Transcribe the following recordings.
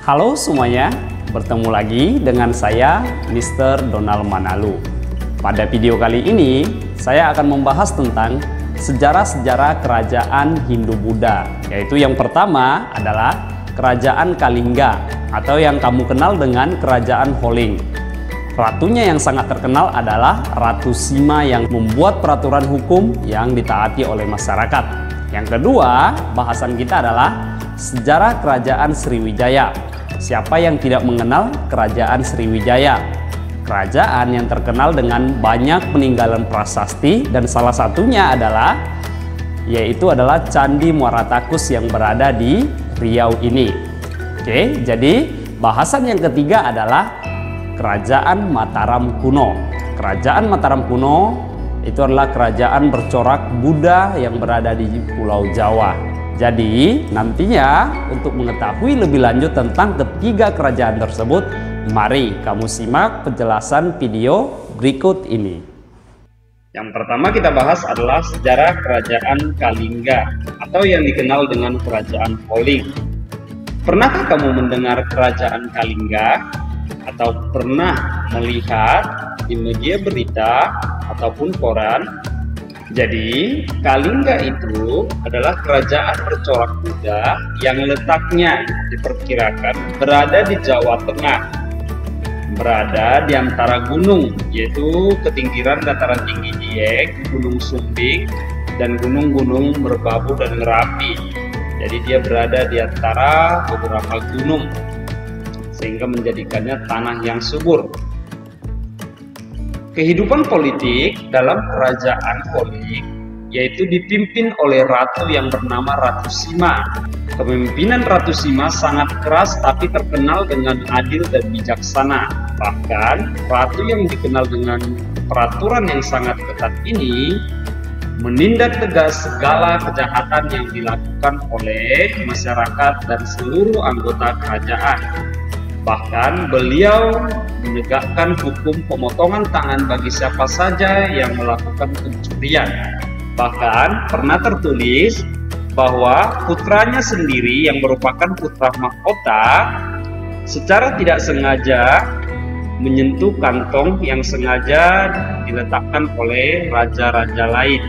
Halo semuanya, bertemu lagi dengan saya Mr. Donald Manalu. Pada video kali ini, saya akan membahas tentang sejarah-sejarah kerajaan Hindu-Buddha, yaitu yang pertama adalah Kerajaan Kalingga atau yang kamu kenal dengan Kerajaan Holling. Ratunya yang sangat terkenal adalah Ratu Sima yang membuat peraturan hukum yang ditaati oleh masyarakat. Yang kedua, bahasan kita adalah sejarah Kerajaan Sriwijaya. Siapa yang tidak mengenal Kerajaan Sriwijaya? Kerajaan yang terkenal dengan banyak peninggalan prasasti dan salah satunya adalah Candi Muara Takus yang berada di Riau ini. Oke, jadi bahasan yang ketiga adalah Kerajaan Mataram kuno. Kerajaan Mataram kuno itu adalah kerajaan bercorak Buddha yang berada di Pulau Jawa. Jadi nantinya untuk mengetahui lebih lanjut tentang ketiga kerajaan tersebut, mari kamu simak penjelasan video berikut ini. Yang pertama kita bahas adalah sejarah Kerajaan Kalingga atau yang dikenal dengan Kerajaan Holling. Pernahkah kamu mendengar Kerajaan Kalingga atau pernah melihat di media berita ataupun koran? Jadi Kalingga itu adalah kerajaan bercorak Buddha yang letaknya diperkirakan berada di Jawa Tengah, berada di antara gunung, yaitu ketinggian dataran tinggi Dieng, Gunung Sumbing, dan gunung-gunung Merbabu dan Merapi. Jadi dia berada di antara beberapa gunung, sehingga menjadikannya tanah yang subur. Kehidupan politik dalam Kerajaan Holling yaitu dipimpin oleh ratu yang bernama Ratu Sima. Kepemimpinan Ratu Sima sangat keras tapi terkenal dengan adil dan bijaksana. Bahkan ratu yang dikenal dengan peraturan yang sangat ketat ini menindak tegas segala kejahatan yang dilakukan oleh masyarakat dan seluruh anggota kerajaan. Bahkan beliau menegakkan hukum pemotongan tangan bagi siapa saja yang melakukan pencurian. Bahkan pernah tertulis bahwa putranya sendiri yang merupakan putra mahkota secara tidak sengaja menyentuh kantong yang sengaja diletakkan oleh raja-raja lain.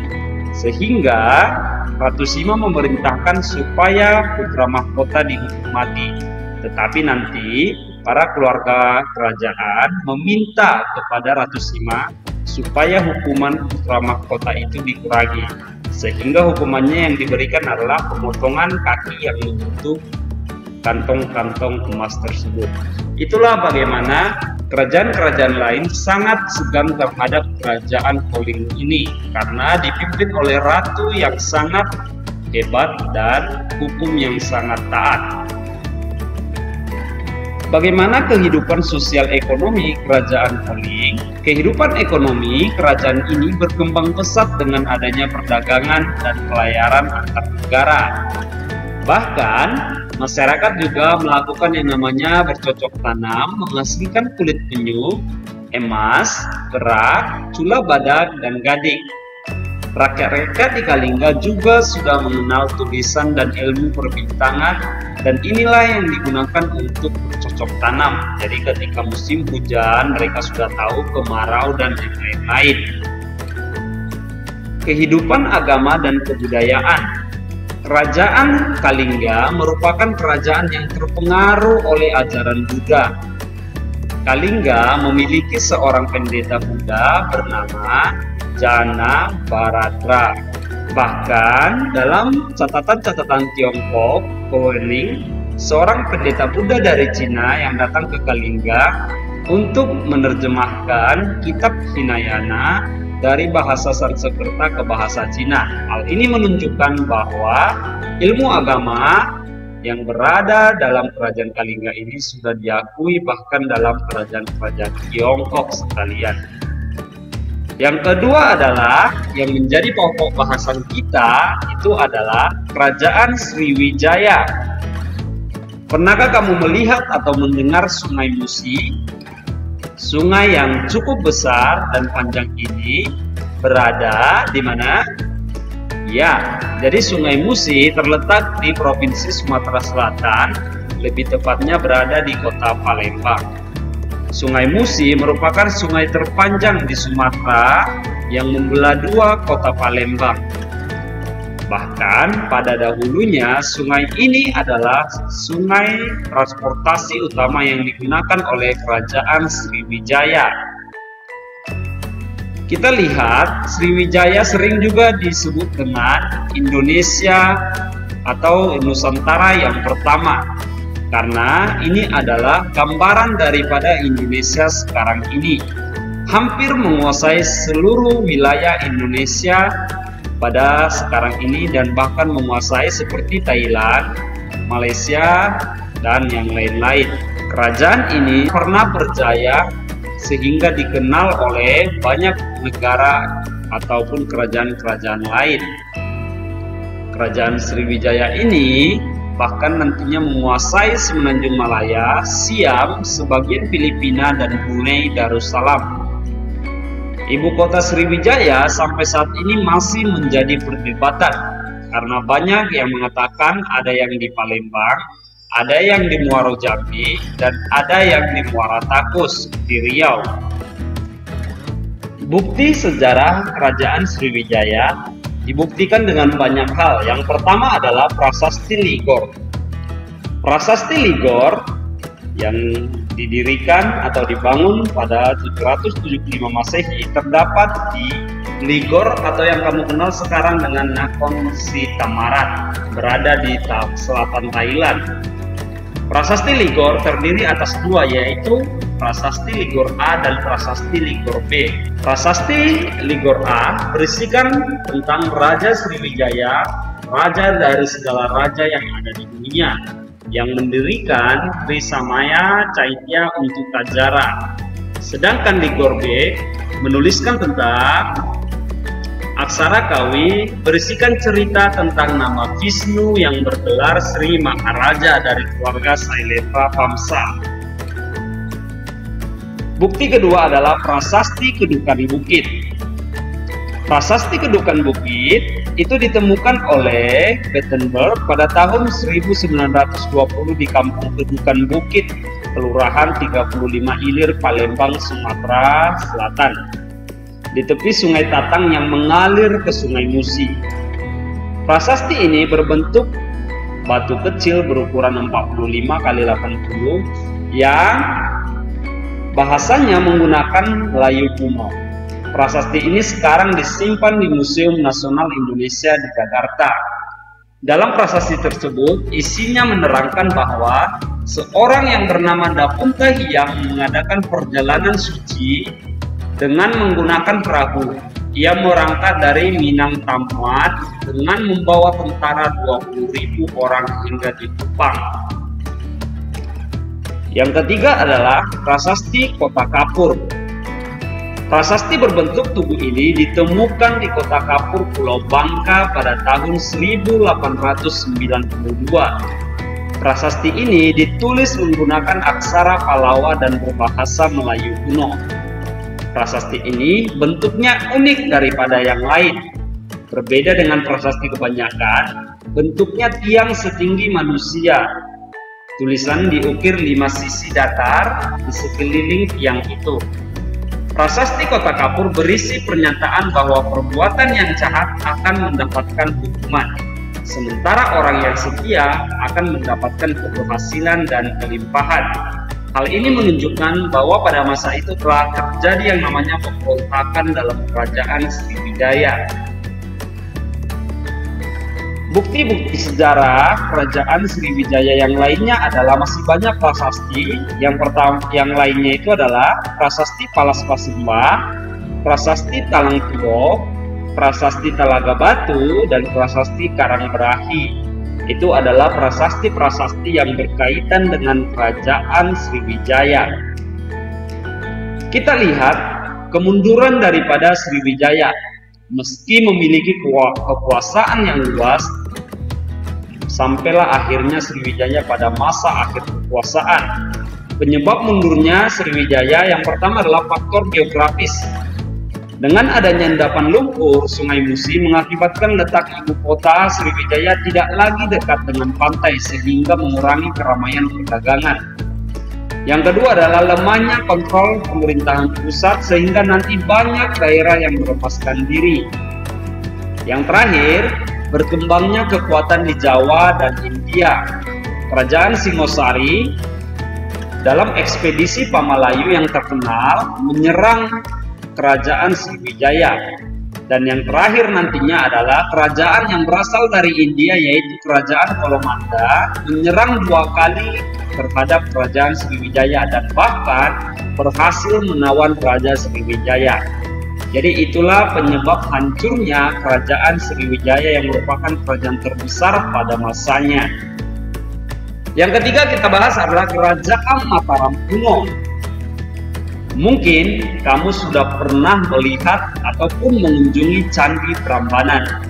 Sehingga Ratu Sima memerintahkan supaya putra mahkota dihukum mati. Tetapi nanti para keluarga kerajaan meminta kepada Ratu Sima supaya hukuman putra mahkota itu dikurangi, sehingga hukumannya yang diberikan adalah pemotongan kaki yang menyentuh kantong-kantong emas tersebut. Itulah bagaimana kerajaan-kerajaan lain sangat segan terhadap Kerajaan Holling ini karena dipimpin oleh ratu yang sangat hebat dan hukum yang sangat taat. Bagaimana kehidupan sosial ekonomi Kerajaan Holling? Kehidupan ekonomi kerajaan ini berkembang pesat dengan adanya perdagangan dan pelayaran antar negara. Bahkan masyarakat juga melakukan yang namanya bercocok tanam, menghasilkan kulit penyu, emas, perak, cula badak, dan gading. Rakyat-rakyat di Kalingga juga sudah mengenal tulisan dan ilmu perbintangan, dan inilah yang digunakan untuk bercocok tanam. Jadi ketika musim hujan mereka sudah tahu kemarau dan yang lain-lain. Kehidupan agama dan kebudayaan. Kerajaan Kalingga merupakan kerajaan yang terpengaruh oleh ajaran Buddha. Kalingga memiliki seorang pendeta Buddha bernama Jana Baratra. Bahkan dalam catatan-catatan Tiongkok, Koenig, seorang pendeta Buddha dari Cina yang datang ke Kalingga untuk menerjemahkan kitab Hinayana dari bahasa Sanskerta ke bahasa Cina. Hal ini menunjukkan bahwa ilmu agama yang berada dalam kerajaan Kalingga ini sudah diakui bahkan dalam kerajaan-kerajaan Tiongkok sekalian. Yang kedua adalah yang menjadi pokok bahasan kita itu adalah Kerajaan Sriwijaya. Pernahkah kamu melihat atau mendengar Sungai Musi? Sungai yang cukup besar dan panjang ini berada di mana? Ya, jadi Sungai Musi terletak di Provinsi Sumatera Selatan lebih tepatnya berada di kota Palembang. Sungai Musi merupakan sungai terpanjang di Sumatera yang membelah dua kota Palembang. Bahkan pada dahulunya sungai ini adalah sungai transportasi utama yang digunakan oleh Kerajaan Sriwijaya. Kita lihat Sriwijaya sering juga disebut dengan Indonesia atau Nusantara yang pertama, karena ini adalah gambaran daripada Indonesia sekarang ini. Hampir menguasai seluruh wilayah Indonesia pada sekarang ini dan bahkan menguasai seperti Thailand, Malaysia, dan yang lain-lain. Kerajaan ini pernah berjaya sehingga dikenal oleh banyak negara ataupun kerajaan-kerajaan lain. Kerajaan Sriwijaya ini bahkan nantinya menguasai Semenanjung Malaya, Siam, sebagian Filipina, dan Brunei Darussalam. Ibu kota Sriwijaya sampai saat ini masih menjadi perdebatan karena banyak yang mengatakan ada yang di Palembang, ada yang di Muaro Jambi, dan ada yang di Muara Takus di Riau. Bukti sejarah Kerajaan Sriwijaya dibuktikan dengan banyak hal. Yang pertama adalah Prasasti Ligor. Prasasti Ligor yang didirikan atau dibangun pada 775 Masehi terdapat di Ligor atau yang kamu kenal sekarang dengan Nakhon Si Thammarat, berada di selatan Thailand. Prasasti Ligor terdiri atas dua, yaitu Prasasti Ligor A dan Prasasti Ligor B. Prasasti Ligor A berisikan tentang Raja Sriwijaya, raja dari segala raja yang ada di dunia, yang mendirikan Trisamaya Caitya untuk Tajara. Sedangkan Ligor B menuliskan tentang Aksara Kawi, berisikan cerita tentang nama Vishnu yang bergelar Sri Maharaja dari keluarga Sailendra Vamsa. Bukti kedua adalah Prasasti Kedukan Bukit. Prasasti Kedukan Bukit itu ditemukan oleh Batenburg pada tahun 1920 di Kampung Kedukan Bukit, Kelurahan 35 Ilir, Palembang, Sumatera Selatan, di tepi Sungai Tatang yang mengalir ke Sungai Musi. Prasasti ini berbentuk batu kecil berukuran 45 x 80 yang bahasanya menggunakan Melayu kuno. Prasasti ini sekarang disimpan di Museum Nasional Indonesia di Jakarta. Dalam prasasti tersebut, isinya menerangkan bahwa seorang yang bernama Dapunta Hyang mengadakan perjalanan suci dengan menggunakan perahu. Ia berangkat dari Minang Tampuat dengan membawa tentara 20.000 orang hingga di Kupang. Yang ketiga adalah Prasasti Kota Kapur. Prasasti berbentuk tugu ini ditemukan di Kota Kapur, Pulau Bangka pada tahun 1892. Prasasti ini ditulis menggunakan aksara Palawa dan berbahasa Melayu kuno. Prasasti ini bentuknya unik daripada yang lain. Berbeda dengan prasasti kebanyakan, bentuknya tiang setinggi manusia. Tulisan diukir 5 sisi datar di sekeliling tiang itu. Prasasti Kota Kapur berisi pernyataan bahwa perbuatan yang jahat akan mendapatkan hukuman, sementara orang yang setia akan mendapatkan keberhasilan dan kelimpahan. Hal ini menunjukkan bahwa pada masa itu telah terjadi yang namanya pemberontakan dalam kerajaan Sriwijaya. Bukti-bukti sejarah kerajaan Sriwijaya yang lainnya adalah masih banyak prasasti. Yang lainnya itu adalah Prasasti Palas Pasemba, Prasasti Talang Tuo, Prasasti Talaga Batu, dan Prasasti Karangberahi. Itu adalah prasasti-prasasti yang berkaitan dengan kerajaan Sriwijaya. Kita lihat kemunduran daripada Sriwijaya. Meski memiliki kekuasaan yang luas, sampailah akhirnya Sriwijaya pada masa akhir kekuasaan. Penyebab mundurnya Sriwijaya yang pertama adalah faktor geografis. Dengan adanya endapan lumpur Sungai Musi mengakibatkan letak ibu kota Sriwijaya tidak lagi dekat dengan pantai sehingga mengurangi keramaian perdagangan. Yang kedua adalah lemahnya kontrol pemerintahan pusat sehingga nanti banyak daerah yang melepaskan diri. Yang terakhir, berkembangnya kekuatan di Jawa dan India. Kerajaan Singosari dalam ekspedisi Pamalayu yang terkenal menyerang Kerajaan Sriwijaya. Dan yang terakhir nantinya adalah kerajaan yang berasal dari India yaitu Kerajaan Kolomanda menyerang 2 kali terhadap Kerajaan Sriwijaya dan bahkan berhasil menawan Raja Sriwijaya. Jadi itulah penyebab hancurnya Kerajaan Sriwijaya yang merupakan kerajaan terbesar pada masanya. Yang ketiga kita bahas adalah Kerajaan Mataram kuno. Mungkin kamu sudah pernah melihat ataupun mengunjungi Candi Prambanan.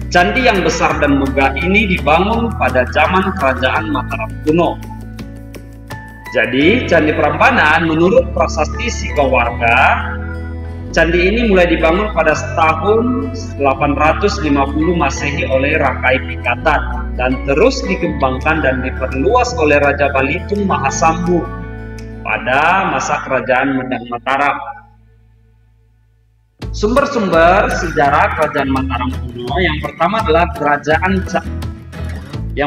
Candi yang besar dan megah ini dibangun pada zaman Kerajaan Mataram kuno. Jadi Candi Prambanan menurut prasasti Sikawarga, candi ini mulai dibangun pada tahun 850 Masehi oleh Rakai Pikatan dan terus dikembangkan dan diperluas oleh Raja Balitung Mahasambu pada masa kerajaan Medang Mataram. Sumber-sumber sejarah Kerajaan Mataram kuno yang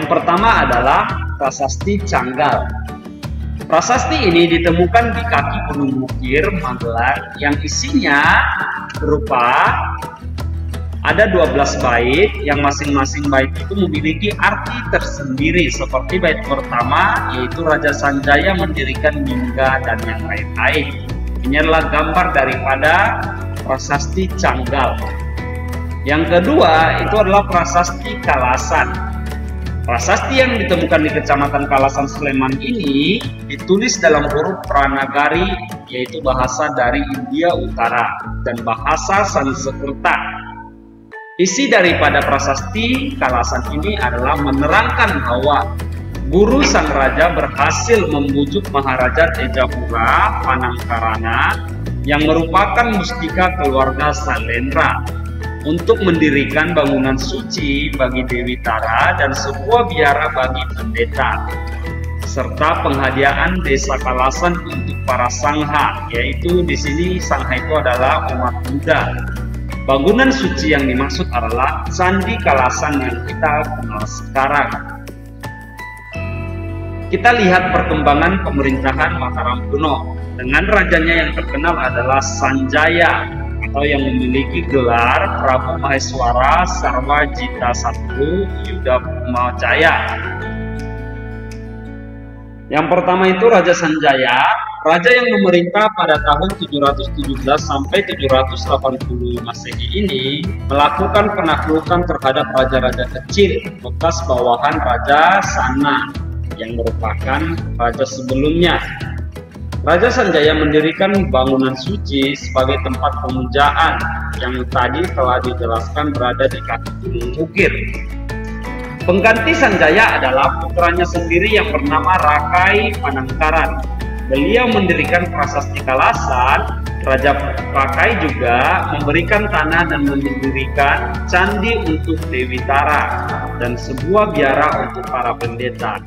pertama adalah Prasasti Canggal. Prasasti ini ditemukan di kaki Gunung Bukir, Magelang, yang isinya berupa ada 12 bait yang masing-masing bait itu memiliki arti tersendiri, seperti bait pertama yaitu Raja Sanjaya mendirikan Mingga dan yang lain-lain. Ini adalah gambar daripada prasasti Canggal. Yang kedua itu adalah prasasti Kalasan. Prasasti yang ditemukan di Kecamatan Kalasan Sleman ini ditulis dalam huruf Pranagari yaitu bahasa dari India Utara dan bahasa Sanskerta. Isi daripada prasasti Kalasan ini adalah menerangkan bahwa guru sang raja berhasil membujuk Maharaja Tejapura Panangkarana yang merupakan mustika keluarga Salendra untuk mendirikan bangunan suci bagi Dewi Tara dan sebuah biara bagi pendeta, serta penghadiaan desa Kalasan untuk para sangha, yaitu di sini sangha itu adalah umat Buddha. Bangunan suci yang dimaksud adalah Candi Kalasan yang kita kenal sekarang. Kita lihat perkembangan pemerintahan Mataram kuno. Dengan rajanya yang terkenal adalah Sanjaya atau yang memiliki gelar Prabu Maheswara Sarwajita I Yuda Pumajaya. Yang pertama itu Raja Sanjaya, raja yang memerintah pada tahun 717 sampai 780 Masehi ini melakukan penaklukan terhadap raja-raja kecil bekas bawahan Raja Sana yang merupakan raja sebelumnya. Raja Sanjaya mendirikan bangunan suci sebagai tempat pemujaan yang tadi telah dijelaskan berada di kaki Gunung Bukir. Pengganti Sanjaya adalah putranya sendiri yang bernama Rakai Panangkaran. Beliau mendirikan prasasti Kalasan. Raja Rakai juga memberikan tanah dan mendirikan candi untuk Dewi Tara dan sebuah biara untuk para pendeta.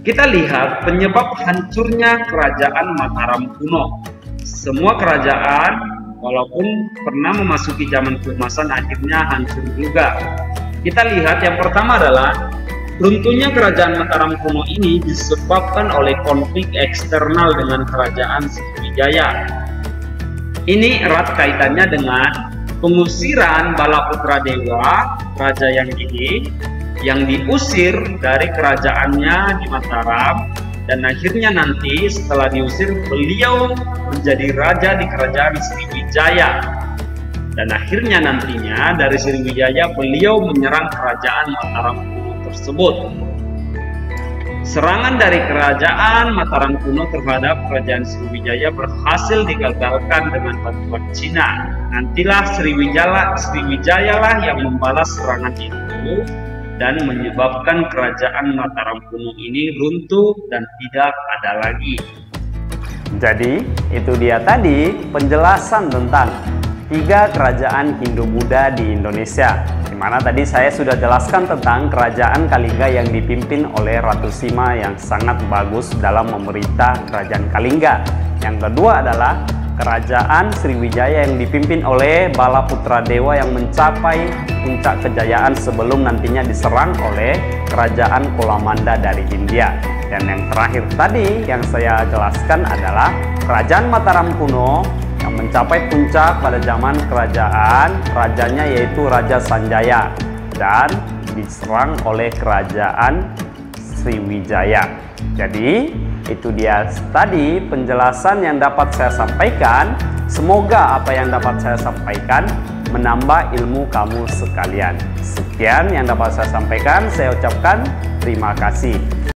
Kita lihat penyebab hancurnya Kerajaan Mataram kuno. Semua kerajaan walaupun pernah memasuki zaman keemasan akhirnya hancur juga. Kita lihat yang pertama adalah runtuhnya Kerajaan Mataram kuno ini disebabkan oleh konflik eksternal dengan Kerajaan Sriwijaya. Ini erat kaitannya dengan pengusiran Balaputra Dewa, raja yang ini, yang diusir dari kerajaannya di Mataram, dan akhirnya nanti setelah diusir beliau menjadi raja di Kerajaan Sriwijaya. Dan akhirnya nantinya dari Sriwijaya beliau menyerang Kerajaan Mataram kuno tersebut. Serangan dari Kerajaan Mataram kuno terhadap Kerajaan Sriwijaya berhasil digagalkan dengan bantuan Cina. Nantilah Sriwijaya lah yang membalas serangan itu dan menyebabkan Kerajaan Mataram kuno ini runtuh dan tidak ada lagi. Jadi itu dia tadi penjelasan tentang 3 kerajaan Hindu-Buddha di Indonesia, di mana tadi saya sudah jelaskan tentang kerajaan Kalingga yang dipimpin oleh Ratu Sima yang sangat bagus dalam memerintah kerajaan Kalingga. Yang kedua adalah kerajaan Sriwijaya yang dipimpin oleh Balaputra Dewa yang mencapai puncak kejayaan sebelum nantinya diserang oleh kerajaan Kolamanda dari India. Dan yang terakhir tadi yang saya jelaskan adalah kerajaan Mataram kuno yang mencapai puncak pada zaman kerajaan rajanya yaitu Raja Sanjaya dan diserang oleh kerajaan Sriwijaya. Jadi itu dia tadi penjelasan yang dapat saya sampaikan. Semoga apa yang dapat saya sampaikan menambah ilmu kamu sekalian. Sekian yang dapat saya sampaikan. Saya ucapkan terima kasih.